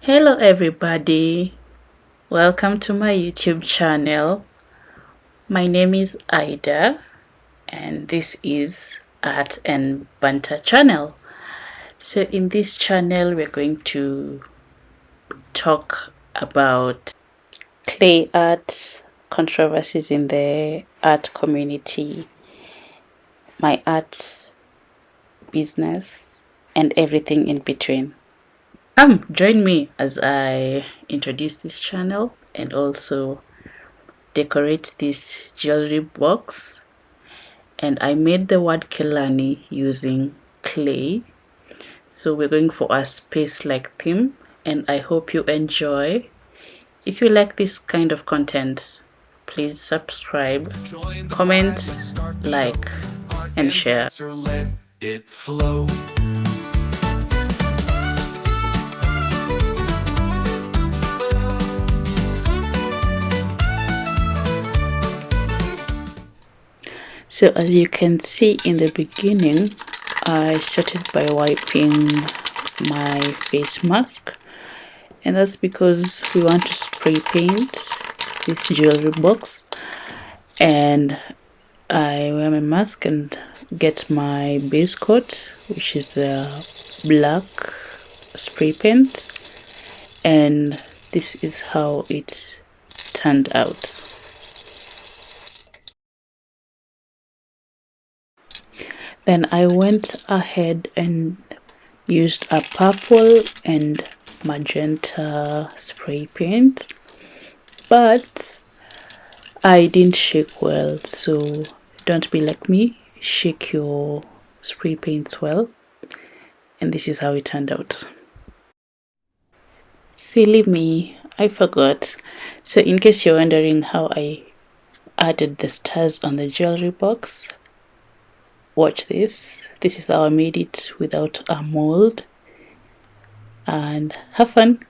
Hello everybody, welcome to my YouTube channel. My name is Ida and this is Art and Banter channel. So in this channel we're going to talk about clay art, controversies in the art community, my art business and everything in between. Join me as I introduce this channel and also decorate this jewelry box. And I made the word Kelani using clay. So we're going for a space-like theme and I hope you enjoy. If you like this kind of content, please subscribe, comment, like, and share. Let it flow. So as you can see in the beginning, I started by wiping my face mask, and that's because we want to spray paint this jewelry box. And I wear my mask and get my base coat, which is the black spray paint, and this is how it turned out. Then I went ahead and used a purple and magenta spray paint, but I didn't shake well, so don't be like me, shake your spray paints well. And this is how it turned out. Silly me, I forgot. So in case you're wondering how I added the stars on the jewelry box, watch this. This is how I made it without a mold, and have fun.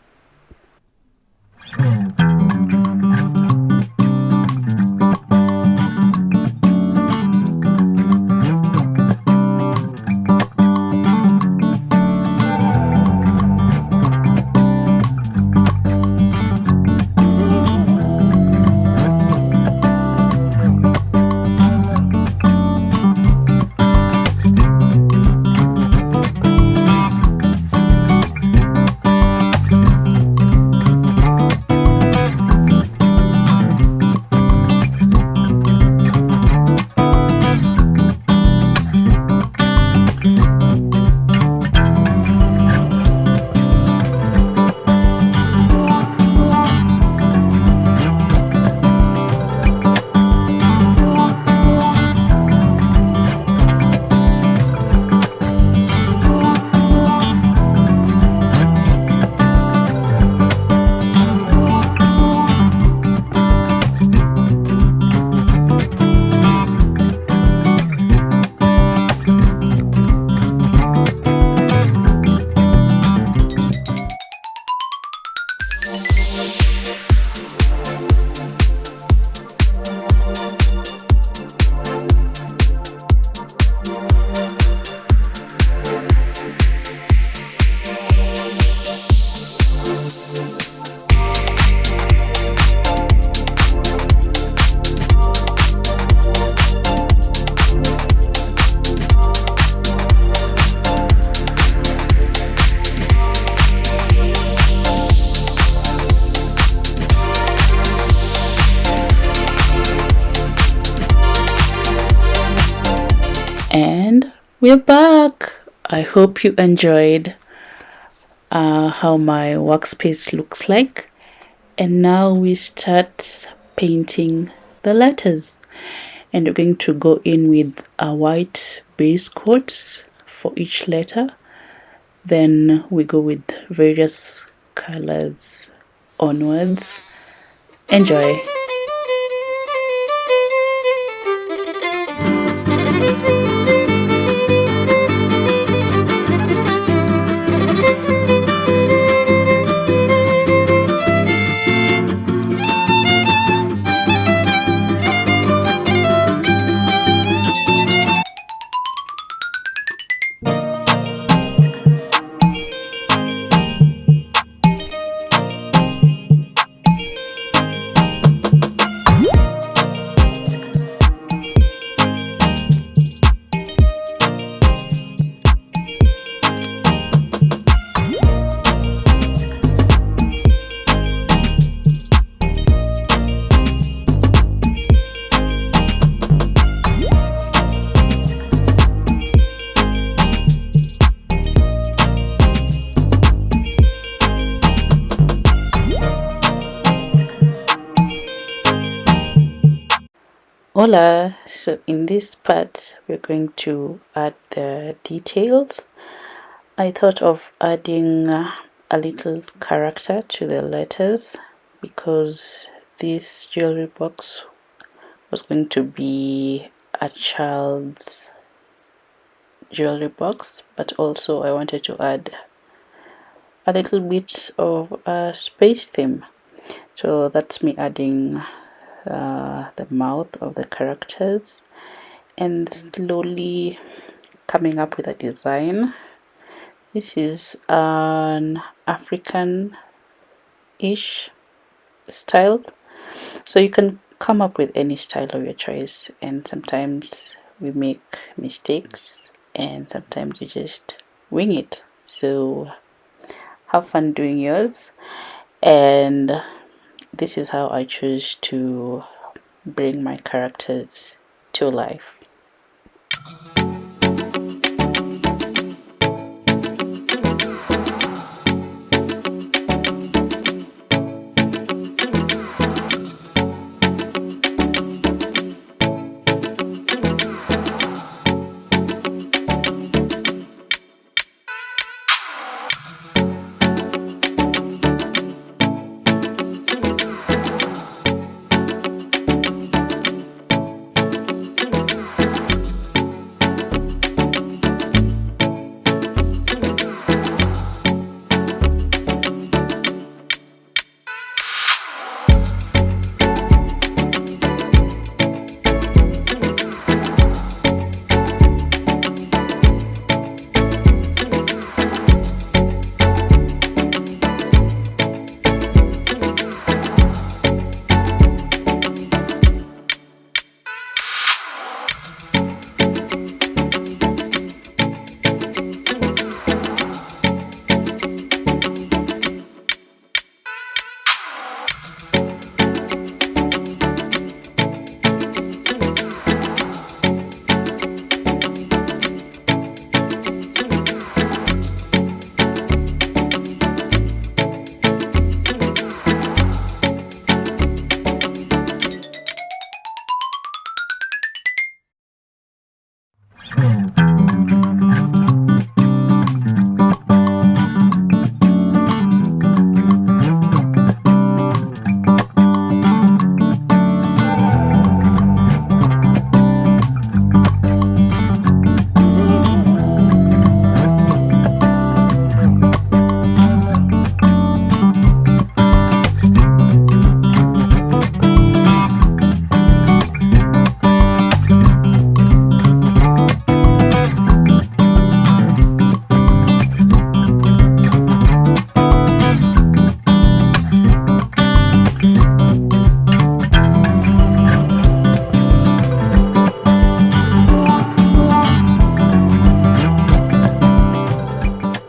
And we're back. I hope you enjoyed how my workspace looks like. And now we start painting the letters, and we're going to go in with a white base coat for each letter. Then we go with various colors onwards. Enjoy. Hola! So in this part we're going to add the details. I thought of adding a little character to the letters because this jewelry box was going to be a child's jewelry box, but also I wanted to add a little bit of a space theme. So that's me adding the mouth of the characters and slowly coming up with a design. This is an African-ish style, so you can come up with any style of your choice, and sometimes we make mistakes and sometimes you just wing it. So have fun doing yours, and this is how I choose to bring my characters to life.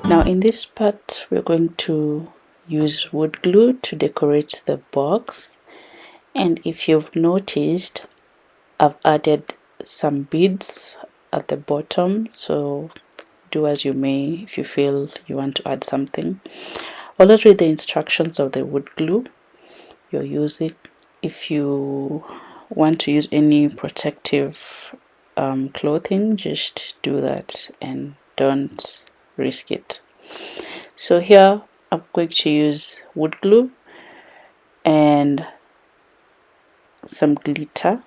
Now in this part we're going to use wood glue to decorate the box, and if you've noticed, I've added some beads at the bottom, so do as you may if you feel you want to add something. Always read the instructions of the wood glue you're using. If you want to use any protective clothing, just do that and don't risk it. So here I'm going to use wood glue and some glitter,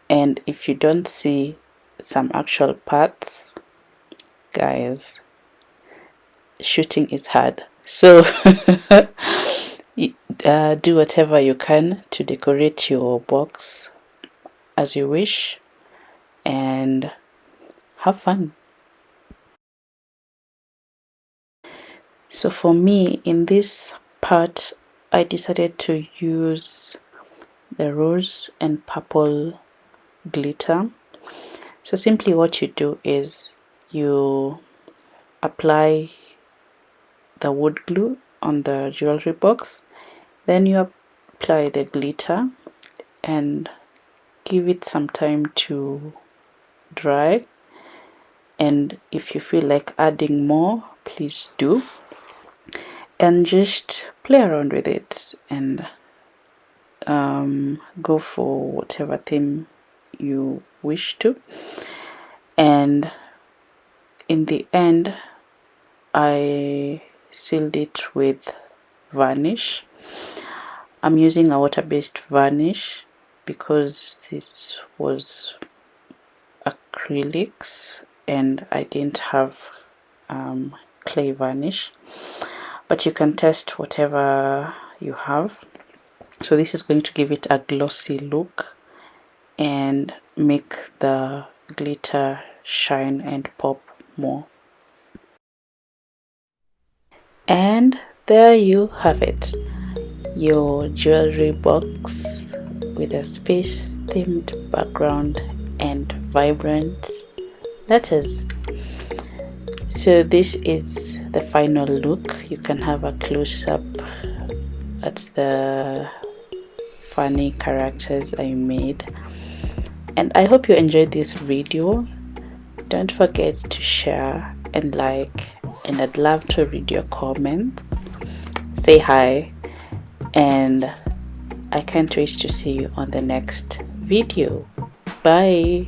and if you don't see some actual parts, guys, shooting is hard, so do whatever you can to decorate your box as you wish and have fun. So for me in this part I decided to use the rose and purple glitter. So simply what you do is you apply the wood glue on the jewelry box, then you apply the glitter and give it some time to dry, and if you feel like adding more, please do, and just play around with it and go for whatever theme you wish to. And in the end, I sealed it with varnish. I'm using a water-based varnish because this was acrylics and I didn't have clay varnish, but you can test whatever you have. So this is going to give it a glossy look and make the glitter shine and pop more. And there you have it, your jewelry box with a space themed background and vibrant letters. So this is the final look. You can have a close-up at the funny characters I made, and I hope you enjoyed this video. Don't forget to share and like, and I'd love to read your comments. Say hi, and I can't wait to see you on the next video. Bye.